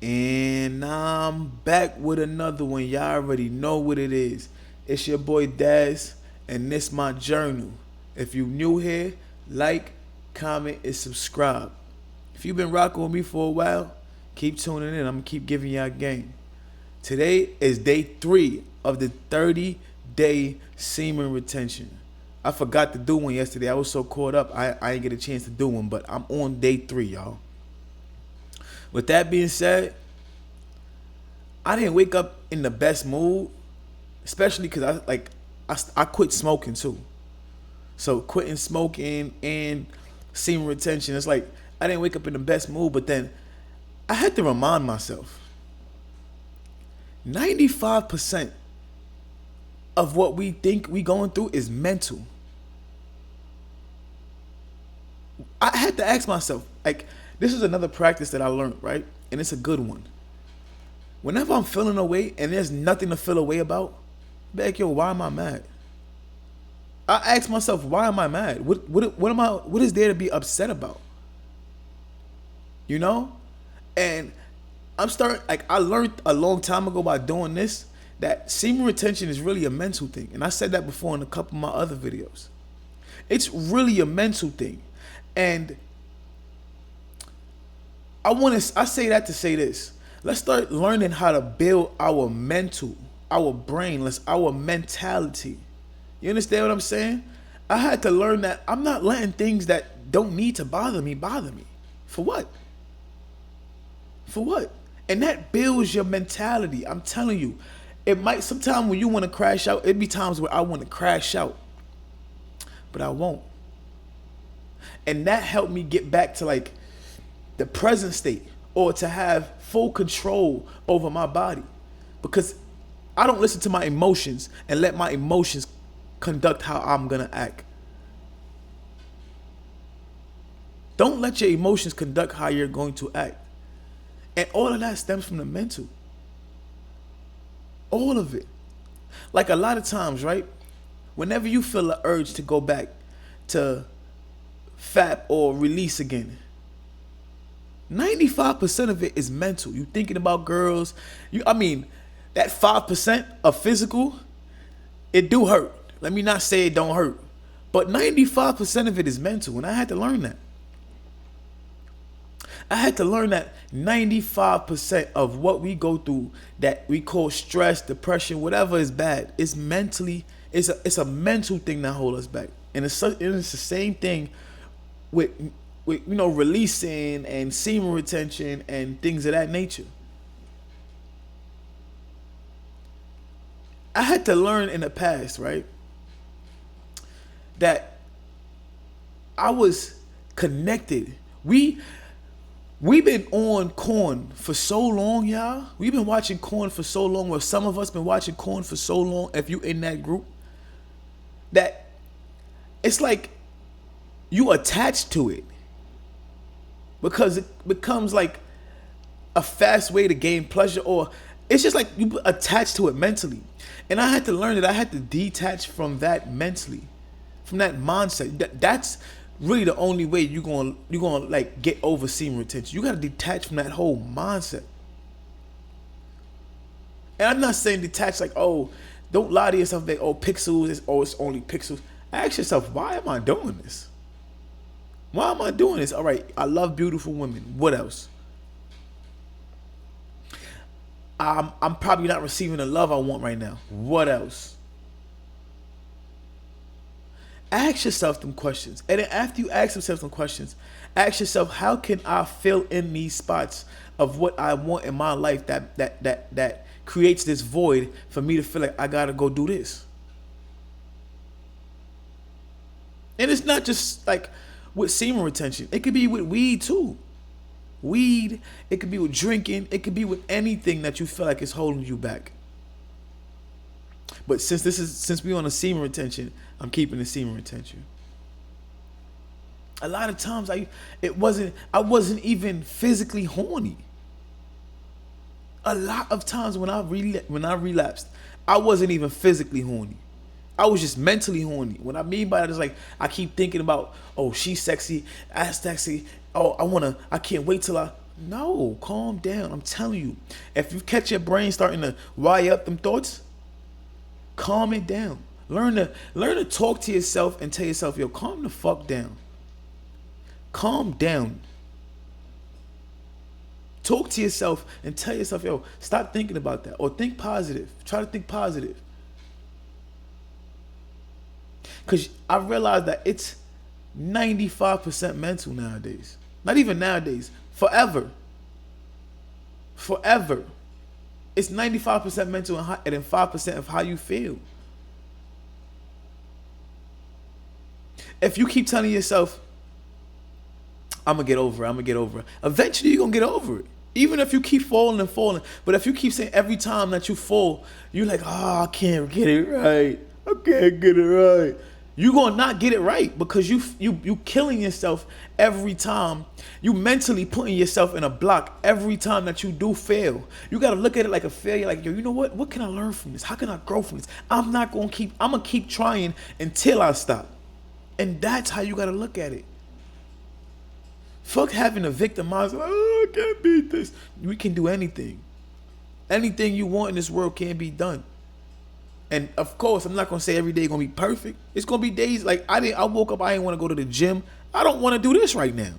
And I'm back with another one. Y'all already know what it is. It's your boy Daz, and this my journal. If you new here, like, comment, and subscribe. If you've been rocking with me for a while, keep tuning in. I'm gonna keep giving y'all game. Today is day 3 of the 30-day semen retention. I forgot to do one yesterday. I was so caught up, I didn't get a chance to do one, but I'm on day 3, y'all. With that being said, I didn't wake up in the best mood, especially because I quit smoking too. So quitting smoking and semen retention, it's like I didn't wake up in the best mood, but then I had to remind myself 95% of what we think we going through is mental. I had to ask myself, like, this is another practice that I learned, right? And it's a good one. Whenever I'm feeling away and there's nothing to feel away about, like, yo, why am I mad? I ask myself, why am I mad? What is there to be upset about? You know? And I'm starting, like, I learned a long time ago by doing this that semen retention is really a mental thing. And I said that before in a couple of my other videos. It's really a mental thing. And I say that to say this. Let's start learning how to build our mental, our brain, our mentality. You understand what I'm saying? I had to learn that I'm not letting things that don't need to bother me. For what? For what? And that builds your mentality. I'm telling you. It might, sometimes when you want to crash out, it be times where I want to crash out. But I won't. And that helped me get back to like the present state, or to have full control over my body, because I don't listen to my emotions and let my emotions conduct how I'm gonna act. Don't let your emotions conduct how you're going to act. And all of that stems from the mental. All of it. Like a lot of times, right? Whenever you feel the urge to go back to fap or release again, 95% of it is mental. You thinking about girls. That 5% of physical, it do hurt. Let me not say it don't hurt. But 95% of it is mental. And I had to learn that. I had to learn that 95% of what we go through that we call stress, depression, whatever is bad, is mentally, it's a mental thing that holds us back. And it's the same thing with releasing and semen retention and things of that nature. I had to learn in the past, right, that I was connected. We've been on corn for so long, y'all. We've been watching corn for so long, or some of us been watching corn for so long, if you in that group, that it's like you attached to it. Because it becomes like a fast way to gain pleasure, or it's just like you attach to it mentally. And I had to learn that I had to detach from that mentally, from that mindset. That's really the only way you're gonna like get over semen retention. You gotta detach from that whole mindset. And I'm not saying detach like, oh, don't lie to yourself that, oh, pixels, it's only pixels. Ask yourself, why am I doing this? Why am I doing this? All right, I love beautiful women. What else? I'm probably not receiving the love I want right now. What else? Ask yourself them questions. And then after you ask yourself some questions, ask yourself, how can I fill in these spots of what I want in my life that creates this void for me to feel like I gotta go do this? And it's not just like with semen retention. It could be with weed too. Weed, it could be with drinking, it could be with anything that you feel like is holding you back. But since we're on a semen retention, I'm keeping the semen retention. A lot of times I wasn't even physically horny. A lot of times when I relapsed, I wasn't even physically horny. I was just mentally horny. What I mean by that is like I keep thinking about, oh, she's sexy, I'm sexy. Oh, I can't wait till No, calm down. I'm telling you. If you catch your brain starting to wire up them thoughts, calm it down. Learn to talk to yourself and tell yourself, yo, calm the fuck down. Calm down. Talk to yourself and tell yourself, yo, stop thinking about that. Or think positive. Try to think positive. Because I realized that it's 95% mental nowadays. Not even nowadays. Forever. Forever. It's 95% mental and then 5% of how you feel. If you keep telling yourself, I'm going to get over it, I'm going to get over it, eventually you're going to get over it. Even if you keep falling and falling. But if you keep saying every time that you fall, you're like, I can't get it right. I can't get it right. You're going to not get it right because you killing yourself every time. You mentally putting yourself in a block every time that you do fail. You got to look at it like a failure. Like, yo, you know what? What can I learn from this? How can I grow from this? I'm going to keep trying until I stop. And that's how you got to look at it. Fuck having a victim mindset. Oh, I can't beat this. We can do anything. Anything you want in this world can be done. And of course, I'm not gonna say every day gonna be perfect. It's gonna be days like I woke up, I didn't want to go to the gym. I don't want to do this right now.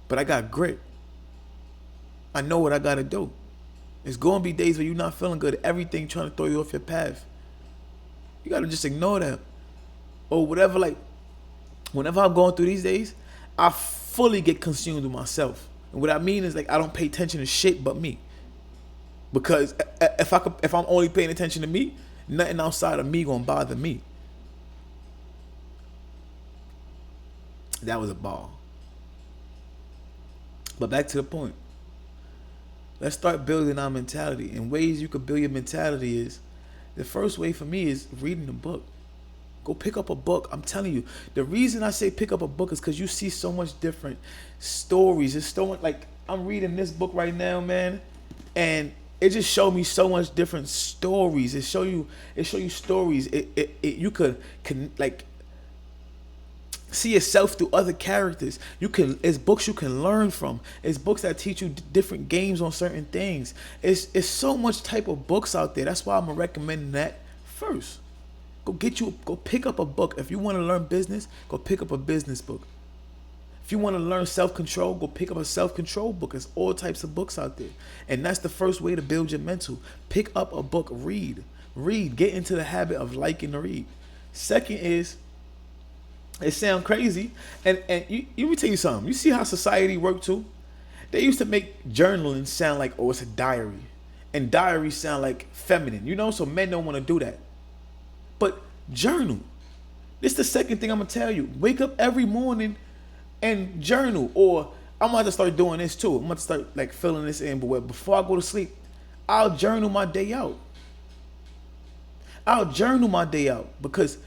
But I got grit. I know what I gotta do. It's gonna be days where you're not feeling good. Everything trying to throw you off your path. You gotta just ignore that. Or whatever, like, whenever I'm going through these days, I fully get consumed with myself. And what I mean is, like, I don't pay attention to shit but me. Because if I'm only paying attention to me, nothing outside of me gonna bother me. That was a ball. But back to the point. Let's start building our mentality. And ways you could build your mentality is, the first way for me is reading a book. Go pick up a book. I'm telling you, the reason I say pick up a book is because you see so much different stories. It's so much, like, I'm reading this book right now, man, and it just showed me so much different stories. It show you stories. You could like see yourself through other characters. It's books you can learn from. It's books that teach you different games on certain things. It's so much type of books out there. That's why I'm recommending that first. Go pick up a book. If you want to learn business, go pick up a business book. If you want to learn self-control, go pick up a self-control book. There's all types of books out there. And that's the first way to build your mental. Pick up a book, read. Get into the habit of liking to read. Second is, it sounds crazy. And let me tell you something. You see how society worked too? They used to make journaling sound like, oh, it's a diary. And diaries sound like feminine, so men don't want to do that. But journal. This is the second thing I'm going to tell you. Wake up every morning and journal. Or I'm going to start doing this too. I'm going to start like filling this in. But before I go to sleep, I'll journal my day out. Because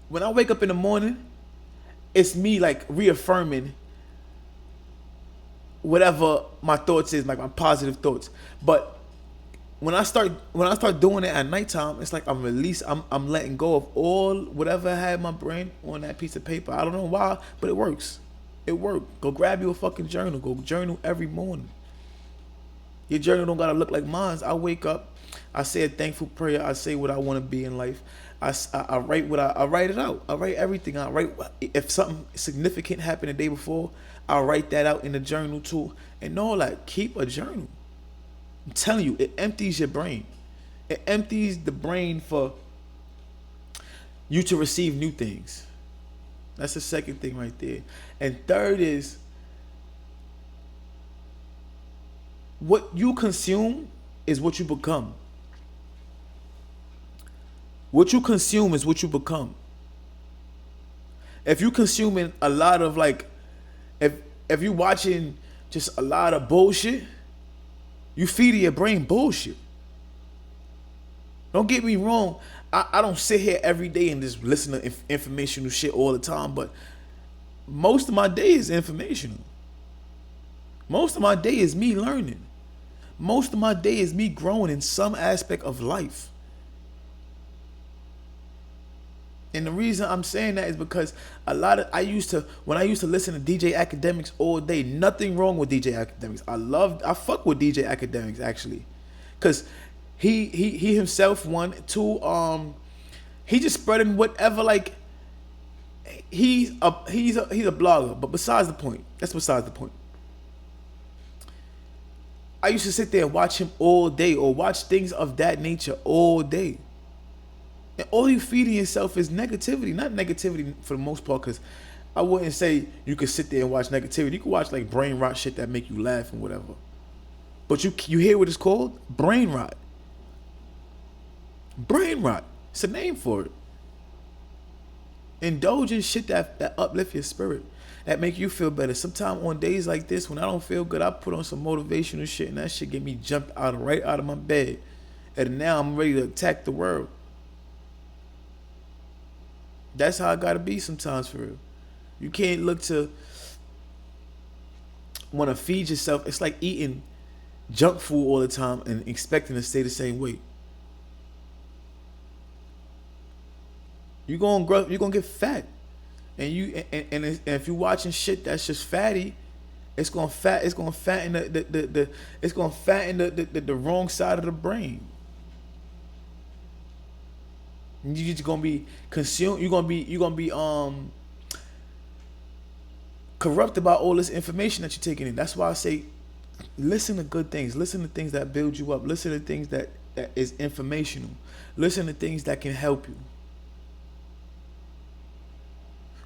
when I wake up in the morning, it's me like reaffirming whatever my thoughts is, like my positive thoughts. But when I start doing it at nighttime, it's like I'm letting go of all whatever I had in my brain on that piece of paper. I don't know why, but it works. It worked. Go grab you a fucking journal. Go journal every morning. Your journal don't gotta look like mine. I wake up, I say a thankful prayer. I say what I want to be in life. I write I write it out. I write everything out. If something significant happened the day before, I'll write that out in the journal too. And no, like, keep a journal. I'm telling you, it empties your brain. It empties the brain for you to receive new things. That's the second thing right there. And third is, what you consume is what you become. What you consume is what you become. If you consuming a lot of if you watching just a lot of bullshit, you feed your brain bullshit. Don't get me wrong. I don't sit here every day and just listen to informational shit all the time, but most of my day is informational. Most of my day is me learning. Most of my day is me growing in some aspect of life. And the reason I'm saying that is because a lot of when I used to listen to DJ Academics all day. Nothing wrong with DJ Academics. I fuck with DJ Academics actually, cause he himself, one, two, he just spreading whatever, like he's a blogger. But besides the point, that's besides the point. I used to sit there and watch him all day, or watch things of that nature all day. And all you feeding yourself is negativity. Not negativity for the most part, because I wouldn't say you could sit there and watch negativity. You could watch like brain rot shit that make you laugh and whatever. But you hear what it's called? Brain rot. Brain rot. It's a name for it. Indulge in shit that uplift your spirit, that make you feel better. Sometimes on days like this, when I don't feel good, I put on some motivational shit, and that shit get me jumped right out of my bed. And now I'm ready to attack the world. That's how I gotta be sometimes, for real. You can't look to want to feed yourself. It's like eating junk food all the time and expecting to stay the same weight. You're gonna get fat. And if you're watching shit that's just fatty, it's gonna fatten the wrong side of the brain. You're just gonna be consumed. You're gonna be corrupted by all this information that you're taking in. That's why I say, listen to good things. Listen to things that build you up. Listen to things that is informational. Listen to things that can help you.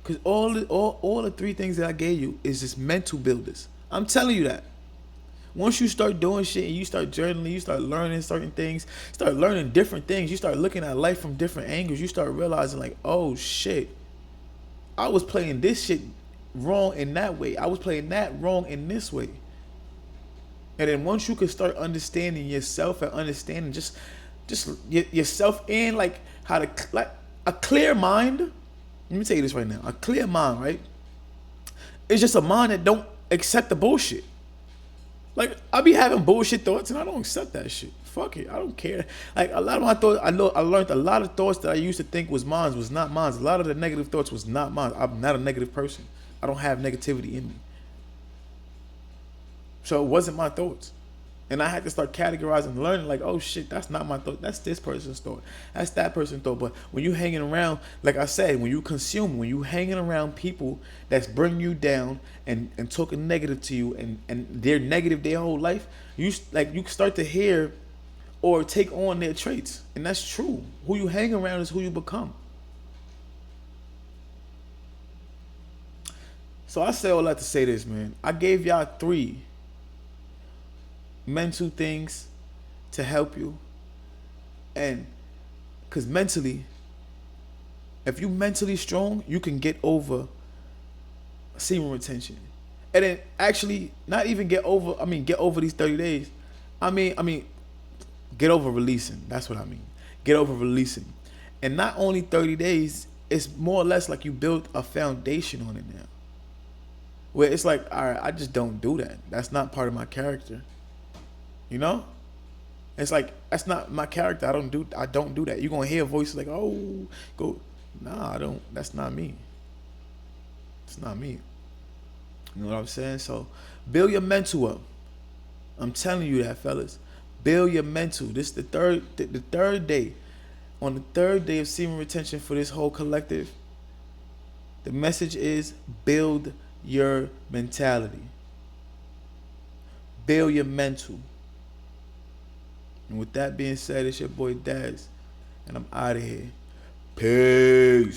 Because all the three things that I gave you is just mental builders. I'm telling you that. Once you start doing shit and you start journaling, you start learning certain things, start learning different things, you start looking at life from different angles, you start realizing like, oh shit, I was playing this shit wrong in that way. I was playing that wrong in this way. And then once you can start understanding yourself and understanding just yourself, and like how to, like a clear mind. Let me tell you this right now. A clear mind, right? It's just a mind that don't accept the bullshit. Like, I be having bullshit thoughts and I don't accept that shit. Fuck it. I don't care. Like, a lot of my thoughts, I learned a lot of thoughts that I used to think was mine was not mine. A lot of the negative thoughts was not mine. I'm not a negative person. I don't have negativity in me. So it wasn't my thoughts. And I had to start categorizing and learning, like, oh shit, that's not my thought. That's this person's thought. That's that person's thought. But when you hanging around, like I said, when you hanging around people that's bringing you down and talking negative to you, and they're negative their whole life, you start to hear or take on their traits. And that's true. Who you hang around is who you become. So I say all that to say this, man. I gave y'all 3 mental things to help you. And because mentally, if you mentally strong, you can get over semen retention. And then actually not even get over these 30 days. I mean get over releasing. That's what I mean. Get over releasing. And not only 30 days, it's more or less like you built a foundation on it now. Where it's like, all right, I just don't do that. That's not part of my character. You know? It's like, that's not my character. I don't do that. You're gonna hear voices like, oh, go. Nah, I don't. That's not me. It's not me. You know what I'm saying? So build your mental up. I'm telling you that, fellas. Build your mental. This is the third day. On the 3rd day of semen retention for this whole collective, the message is build your mentality. Build your mental. And with that being said, it's your boy Daz, and I'm out of here. Peace.